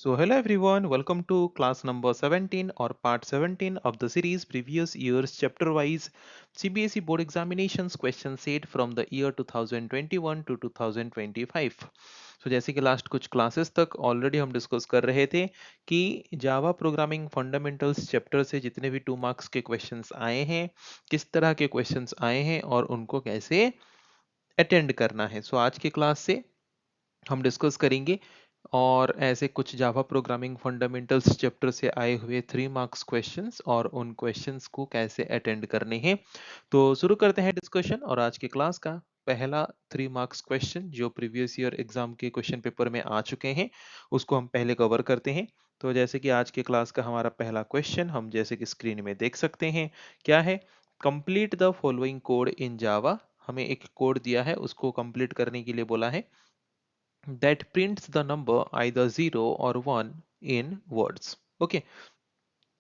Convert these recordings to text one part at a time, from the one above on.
So hello everyone, welcome to class number 17 or part 17 of the series previous years chapter wise CBSE board examinations question set from the year 2021 to 2025. So जैसे कि last कुछ classes तक already हम discuss कर रहे थे कि Java programming fundamentals chapter से जितने भी 2 मार्क्स के क्वेश्चंस आए हैं, किस तरह के क्वेश्चंस आए हैं और उनको कैसे अटेंड करना है। सो आज के क्लास से हम डिस्कस करेंगे और ऐसे कुछ जावा प्रोग्रामिंग फंडामेंटल्स चैप्टर से आए हुए 3 मार्क्स क्वेश्चंस और उन क्वेश्चंस को कैसे अटेंड करने हैं। तो शुरू करते हैं डिस्कशन और आज के क्लास का पहला 3 मार्क्स क्वेश्चन जो प्रीवियस ईयर एग्जाम के क्वेश्चन पेपर में आ चुके हैं उसको हम पहले कवर करते हैं। तो जैसे कि आज के क्लास का हमारा पहला क्वेश्चन हम जैसे कि स्क्रीन में देख सकते हैं क्या है, कंप्लीट द फॉलोइंग कोड इन जावा। हमें एक कोड दिया है, उसको कंप्लीट करने के लिए बोला है that prints the number either 0 or 1 in words. Okay,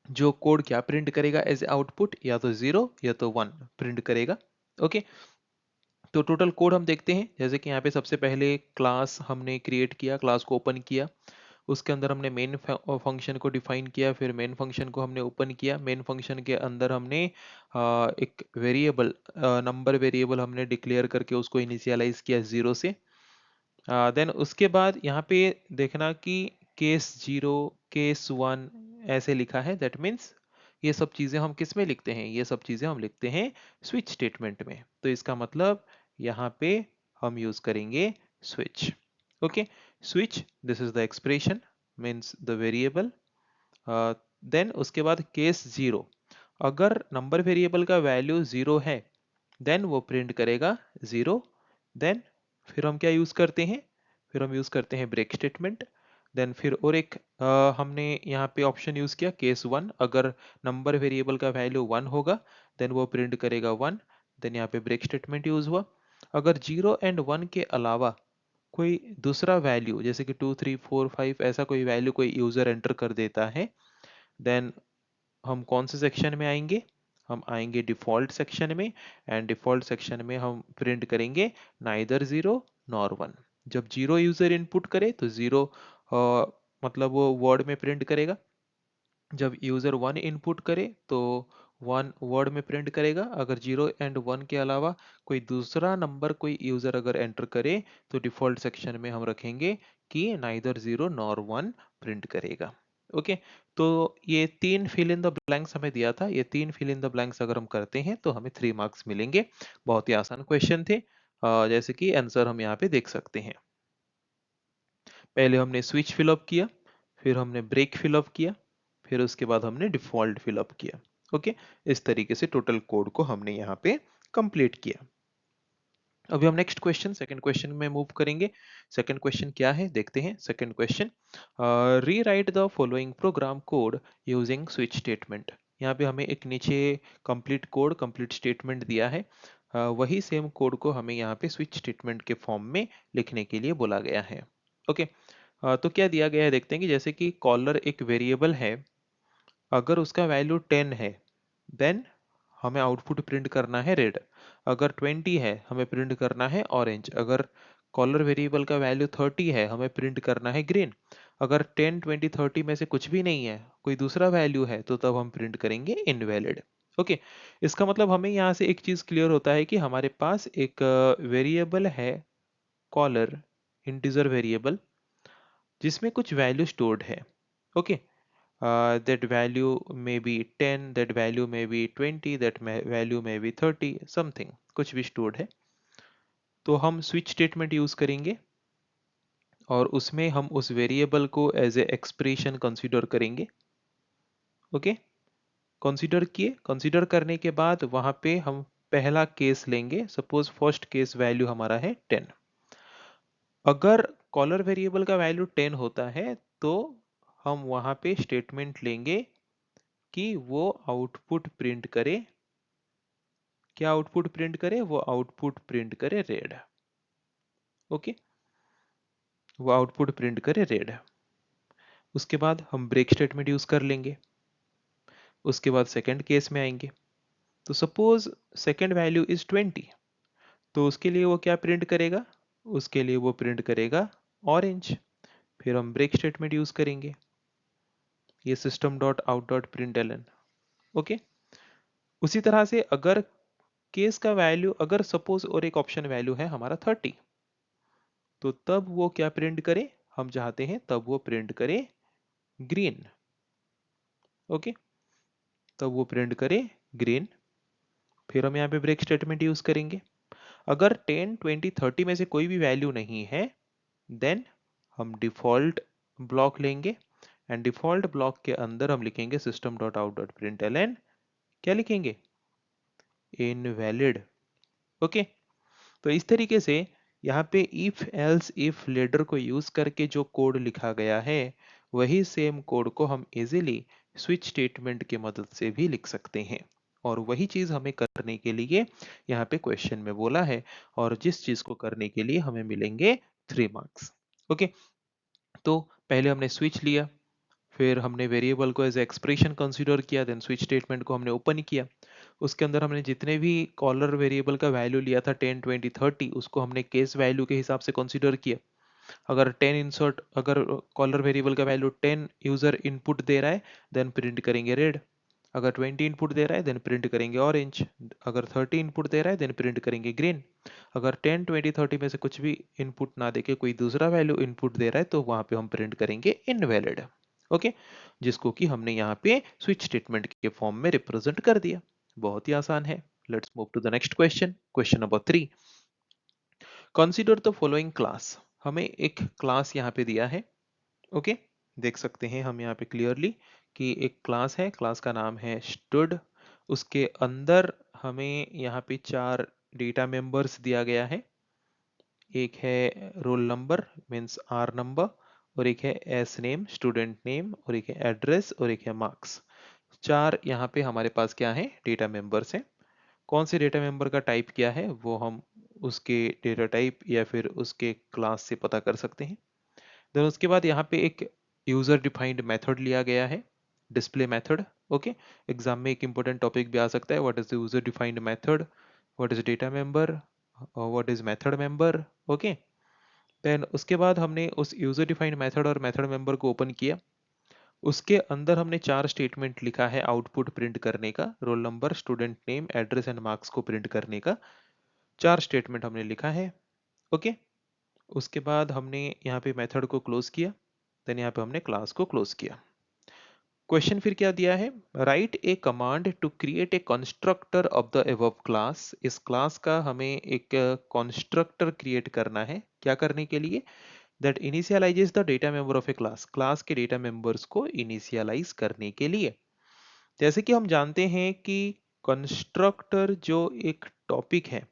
जो कोड क्या प्रिंट करेगा एज आउटपुट, या तो 0 या तो 1 प्रिंट करेगा। ओके, तो टोटल कोड हम देखते हैं। जैसे कि यहाँ पे सबसे पहले क्लास हमने क्रिएट किया, क्लास को ओपन किया, उसके अंदर हमने मेन फंक्शन को डिफाइन किया, फिर मेन फंक्शन को हमने ओपन किया। मेन फंक्शन के अंदर हमने एक वेरिएबल, नंबर वेरिएबल हमने डिक्लेयर करके उसको इनिशियलाइज किया 0 से। देन उसके बाद यहाँ पे देखना कि केस 0, केस 1 ऐसे लिखा है। दैट मीन्स ये सब चीजें हम किस में लिखते हैं, ये सब चीजें हम लिखते हैं स्विच स्टेटमेंट में। तो इसका मतलब यहाँ पे हम यूज करेंगे switch. Okay, switch, this is the expression means the variable. Then उसके बाद केस 0, अगर नंबर वेरिएबल का वैल्यू 0 है देन वो प्रिंट करेगा 0। देन फिर हम क्या यूज करते हैं, फिर हम यूज करते हैं ब्रेक स्टेटमेंट। देन फिर और एक हमने यहाँ पे ऑप्शन यूज किया केस 1, अगर नंबर वेरिएबल का वैल्यू 1 होगा देन वो प्रिंट करेगा 1। देन यहाँ पे ब्रेक स्टेटमेंट यूज हुआ। अगर 0 एंड 1 के अलावा कोई दूसरा वैल्यू जैसे कि 2 3 4 5 ऐसा कोई वैल्यू कोई यूजर एंटर कर देता है देन हम कौन से सेक्शन में आएंगे, हम आएंगे डिफॉल्ट सेक्शन में। एंड डिफॉल्ट सेक्शन में हम प्रिंट करेंगे नाइदर 0 नॉर 1। जब 0 यूजर इनपुट करे तो 0 मतलब वो वर्ड में प्रिंट करेगा। जब यूजर 1 इनपुट करे तो 1 वर्ड में प्रिंट करेगा। अगर 0 एंड 1 के अलावा कोई दूसरा नंबर कोई यूजर अगर एंटर करे तो डिफॉल्ट सेक्शन में हम रखेंगे कि नाइदर 0 नॉर 1 प्रिंट करेगा। ओके, तो ये 3 फिल इन द ब्लैंक्स हमें दिया था, ये 3 फिल इन द ब्लैंक्स अगर हम करते हैं तो हमें 3 मार्क्स मिलेंगे। बहुत ही आसान क्वेश्चन थे। जैसे कि आंसर हम यहाँ पे देख सकते हैं। पहले हमने स्विच फिलअप किया, फिर हमने ब्रेक फिलअप किया, फिर उसके बाद हमने डिफॉल्ट फिलअप किया। ओके, इस तरीके से टोटल कोड को हमने यहाँ पे कंप्लीट किया। अभी हम नेक्स्ट क्वेश्चन, सेकंड क्वेश्चन में मूव करेंगे। सेकंड क्वेश्चन क्या है देखते हैं। Second question, rewrite the following program code using switch statement. यहाँ पे हमें एक नीचे कंप्लीट कोड कंप्लीट स्टेटमेंट दिया है। वही सेम कोड को हमें यहाँ पे स्विच स्टेटमेंट के फॉर्म में लिखने के लिए बोला गया है। ओके, तो क्या दिया गया है देखते हैं कि जैसे कि कॉलर एक वेरिएबल है, अगर उसका वैल्यू 10 है देन हमें आउटपुट प्रिंट करना है रेड। अगर 20 है हमें प्रिंट करना है ऑरेंज। अगर कॉलर वेरिएबल का वैल्यू 30 है हमें प्रिंट करना है ग्रीन। अगर 10 20 30 में से कुछ भी नहीं है, कोई दूसरा वैल्यू है, तो तब हम प्रिंट करेंगे इनवैलिड। ओके, इसका मतलब हमें यहाँ से एक चीज क्लियर होता है कि हमारे पास एक वेरिएबल है कॉलर, इंटीजर वेरिएबल, जिसमें कुछ वैल्यू स्टोर्ड है। Okay, that value may be 10, that value may be 20, value may be 30, something कुछ भी stored है। तो हम स्विच स्टेटमेंट यूज करेंगे और उसमें हम उस वेरिएबल को एज ए एक्सप्रेशन कंसीडर करेंगे। ओके, कंसीडर किए, कंसीडर करने के बाद वहां पे हम पहला केस लेंगे। सपोज फर्स्ट केस वैल्यू हमारा है 10। अगर कॉलर वेरिएबल का वैल्यू 10 होता है तो हम वहां पे स्टेटमेंट लेंगे कि वो आउटपुट प्रिंट करे, क्या आउटपुट प्रिंट करे, वो आउटपुट प्रिंट करे रेड। ओके, वो आउटपुट प्रिंट करे रेड। उसके बाद हम ब्रेक स्टेटमेंट यूज कर लेंगे। उसके बाद सेकंड केस में आएंगे। तो सपोज सेकंड वैल्यू इज 20, तो उसके लिए वो क्या प्रिंट करेगा, उसके लिए वो प्रिंट करेगा ऑरेंज। फिर हम ब्रेक स्टेटमेंट यूज करेंगे, ये system dot out dot println. Okay, उसी तरह से अगर केस का वैल्यू, अगर सपोज और एक ऑप्शन वैल्यू है हमारा 30, तो तब वो क्या प्रिंट करे, हम चाहते हैं तब वो प्रिंट करे ग्रीन। ओके, तब वो प्रिंट करे ग्रीन। फिर हम यहाँ पे ब्रेक स्टेटमेंट यूज करेंगे। अगर 10, 20, 30 में से कोई भी वैल्यू नहीं है, देन हम डिफॉल्ट ब्लॉक लेंगे, एंड डिफॉल्ट ब्लॉक के अंदर हम लिखेंगे system dot out dot println, क्या लिखेंगे, इनवैलिड। ओके, तो इस तरीके से यहाँ पे इफ एल्स इफ लेडर को यूज करके जो कोड लिखा गया है, वही सेम कोड को हम इजीली स्विच स्टेटमेंट की मदद से भी लिख सकते हैं। और वही चीज हमें करने के लिए यहाँ पे क्वेश्चन में बोला है, और जिस चीज को करने के लिए हमें मिलेंगे 3 मार्क्स। ओके, तो पहले हमने स्विच लिया, फिर हमने वेरिएबल को एज एक्सप्रेशन कंसीडर किया, देन स्विच स्टेटमेंट को हमने ओपन किया, उसके अंदर हमने जितने भी कॉलर वेरिएबल का वैल्यू लिया था 10, 20, 30, उसको हमने केस वैल्यू के हिसाब से कंसीडर किया। अगर 10 इंसर्ट, अगर कॉलर वेरिएबल का वैल्यू 10 यूजर इनपुट दे रहा है, देन प्रिंट करेंगे रेड। अगर 20 इनपुट दे रहा है, देन प्रिंट करेंगे ऑरेंज। अगर 30 इनपुट दे रहा है, देन प्रिंट करेंगे ग्रीन। अगर 10, 20, 30 में से कुछ भी इनपुट ना देके कोई दूसरा वैल्यू इनपुट दे रहा है, तो वहां पे हम प्रिंट करेंगे इनवैलिड। ओके, जिसको कि हमने यहाँ पे स्विच स्टेटमेंट के फॉर्म में रिप्रेजेंट कर दिया। बहुत ही आसान है। Let's move to the next question, question number 3। Consider the following class. हमें एक क्लास यहाँ पे दिया है। ओके, देख सकते हैं हम यहाँ पे क्लियरली कि एक क्लास है, क्लास का नाम है स्टूड। उसके अंदर हमें यहाँ पे 4 डेटा मेंबर्स दिया गया है। एक है roll number means R number, और एक है एस नेम स्टूडेंट नेम, और एक है एड्रेस, और एक है मार्क्स। 4 यहाँ पे हमारे पास क्या है, डेटा मेंबर्स हैं। कौन से डेटा मेंबर का टाइप क्या है वो हम उसके डेटा टाइप या फिर उसके क्लास से पता कर सकते हैं। देन उसके बाद यहाँ पे एक यूजर डिफाइंड मेथड लिया गया है, डिस्प्ले मेथड। ओके, एग्जाम में एक इंपॉर्टेंट टॉपिक भी आ सकता है, what is the user defined method, what is data member, what is method member. Okay, then उसके बाद हमने उस यूजर डिफाइंड मेथड और मेथड मेंबर को ओपन किया। उसके अंदर हमने 4 स्टेटमेंट लिखा है आउटपुट प्रिंट करने का, roll number student name address and marks को प्रिंट करने का 4 स्टेटमेंट हमने लिखा है। ओके, उसके बाद हमने यहाँ पे मेथड को क्लोज किया, देन यहाँ पे हमने क्लास को क्लोज किया। क्वेश्चन फिर क्या दिया है, write a command to create a constructor of the above class. इस क्लास का हमें एक कंस्ट्रक्टर क्रिएट करना है, क्या करने के लिए, that initialises the data member of A class, class के डेटा मेंबर्स को इनिशियलाइज करने के लिए। जैसे कि हम जानते हैं कि कंस्ट्रक्टर जो एक टॉपिक है,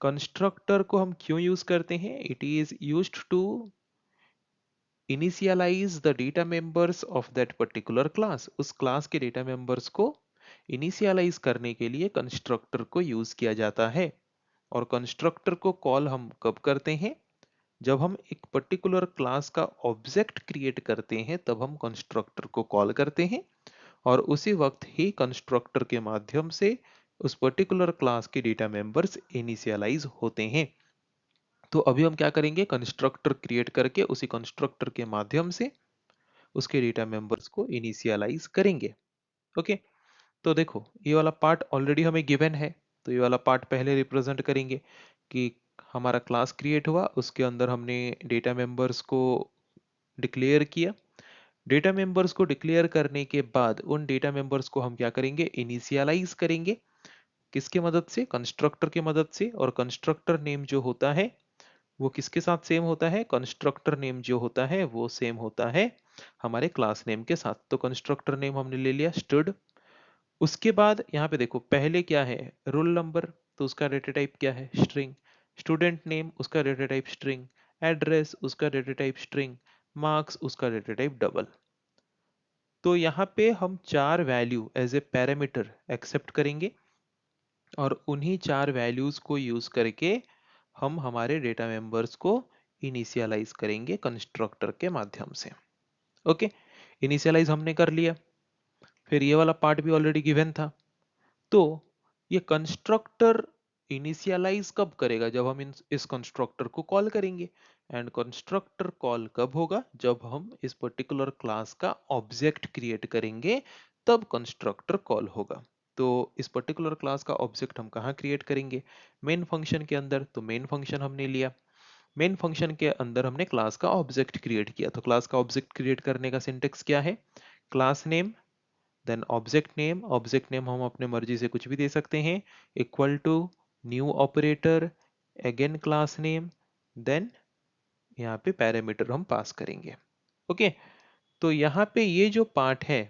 कंस्ट्रक्टर को हम क्यों यूज करते हैं, it is used to initialise the data members of that particular class. उस क्लास के डेटा मेंबर्स को इनिशियलाइज करने के लिए कंस्ट्रक्टर को यूज किया जाता है। और कंस्ट्रक्टर को कॉल हम कब करते हैं, जब हम एक पर्टिकुलर क्लास का ऑब्जेक्ट क्रिएट करते हैं, तब हम कंस्ट्रक्टर को कॉल करते हैं। और उसी वक्त ही कंस्ट्रक्टर के माध्यम से उस पर्टिकुलर क्लास के डेटा मेंबर्स इनिशियलाइज होते हैं। तो अभी हम क्या करेंगे, कंस्ट्रक्टर क्रिएट करके उसी कंस्ट्रक्टर के माध्यम से उसके डेटा मेंबर्स को इनिशियलाइज करेंगे। ओके, तो देखो ये वाला पार्ट ऑलरेडी हमें गिवन है, तो ये वाला पार्ट पहले रिप्रेजेंट करेंगे कि हमारा क्लास क्रिएट हुआ, उसके अंदर हमने डेटा मेंबर्स को डिक्लेयर किया। डेटा मेंबर्स को डिक्लेयर करने के बाद उन डेटा मेंबर्स को हम क्या करेंगे, इनिशियलाइज करेंगे। किसके मदद से, कंस्ट्रक्टर की मदद से। और कंस्ट्रक्टर नेम जो होता है वो किसके साथ सेम होता है, कंस्ट्रक्टर नेम जो होता है वो सेम होता है हमारे क्लास नेम के साथ। तो कंस्ट्रक्टर नेम हमने ले लिया स्टूड। उसके बाद यहाँ पे देखो पहले क्या है, रोल नंबर, तो उसका डेटा टाइप क्या है, स्ट्रिंग। स्टूडेंट नेम उसका डेटा टाइप स्ट्रिंग। एड्रेस उसका डेटा टाइप स्ट्रिंग। मार्क्स उसका डेटा टाइप डबल। तो यहाँ पे हम 4 value as a parameter accept करेंगे, और उन्हीं 4 वैल्यूज को यूज करके हम हमारे डेटा मेंबर्स को इनिशियलाइज करेंगे कंस्ट्रक्टर के माध्यम से। ओके, इनिशियलाइज हमने कर लिया। फिर ये वाला पार्ट भी ऑलरेडी गिवन था। तो ये कंस्ट्रक्टर इनिशियलाइज कब करेगा, जब हम इस कंस्ट्रक्टर को कॉल करेंगे। एंड कंस्ट्रक्टर कॉल कब होगा? जब हम इस पर्टिकुलर क्लास का ऑब्जेक्ट क्रिएट करेंगे, तब कंस्ट्रक्टर कॉल होगा। तो इस पर्टिकुलर क्लास का ऑब्जेक्ट हम कहाँ क्रिएट करेंगे? मेन फंक्शन के अंदर। तो मेन फंक्शन हमने लिया, मेन फंक्शन के अंदर हमने क्लास का ऑब्जेक्ट क्रिएट किया। तो क्लास का ऑब्जेक्ट क्रिएट करने का सिंटेक्स क्या है? Class name, then object name हम अपने मर्जी से कुछ भी दे सकते हैं, equal to new operator, again class name, then यहाँ पे पैरामीटर हम पास करेंगे। ओके, तो यहाँ पे ये जो पार्ट है,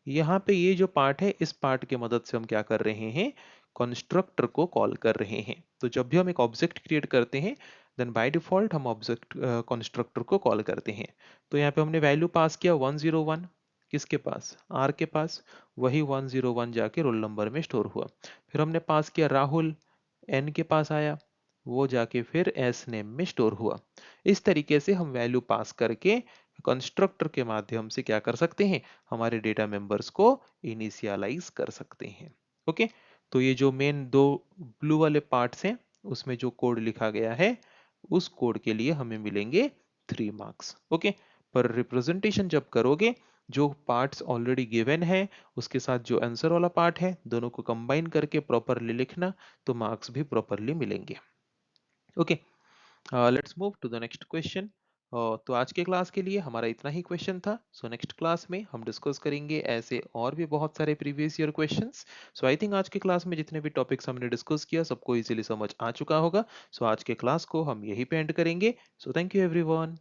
यहाँ पे ये जो पार्ट है, इस पार्ट की मदद से हम क्या कर रहे हैं? कंस्ट्रक्टर को कॉल कर रहे हैं। तो जब भी हम एक ऑब्जेक्ट क्रिएट करते हैं, देन बाय डिफॉल्ट हम ऑब्जेक्ट कंस्ट्रक्टर को कॉल करते हैं। तो यहाँ पे हमने वैल्यू पास किया 101, किसके पास? आर के पास। वही 101 जाके रोल नंबर में स्टोर हुआ। फिर हमने पास किया राहुल, एन के पास आया, वो जाके फिर एस नेम में स्टोर हुआ। इस तरीके से हम वैल्यू पास करके कंस्ट्रक्टर के माध्यम से क्या कर सकते हैं? हमारे डेटा मेंबर्स को इनिशियलाइज कर सकते हैं। ओके, तो ये जो मेन दो ब्लू वाले पार्ट्स हैं, उसमें जो कोड लिखा गया है, उस कोड के लिए हमें मिलेंगे 3 मार्क्स। ओके, पर रिप्रेजेंटेशन जब करोगे, जो पार्ट्स ऑलरेडी गिवन है उसके साथ जो आंसर वाला पार्ट है, दोनों को कंबाइन करके प्रॉपरली लिखना, तो मार्क्स भी प्रॉपरली मिलेंगे। Okay, let's move to the next question. तो आज के क्लास के लिए हमारा इतना ही क्वेश्चन था। सो नेक्स्ट क्लास में हम डिस्कस करेंगे ऐसे और भी बहुत सारे previous year questions. So I think आज के क्लास में जितने भी टॉपिक्स हमने डिस्कस किया, सबको इजीली समझ आ चुका होगा। सो आज के क्लास को हम यहीं पे एंड करेंगे। So thank you everyone.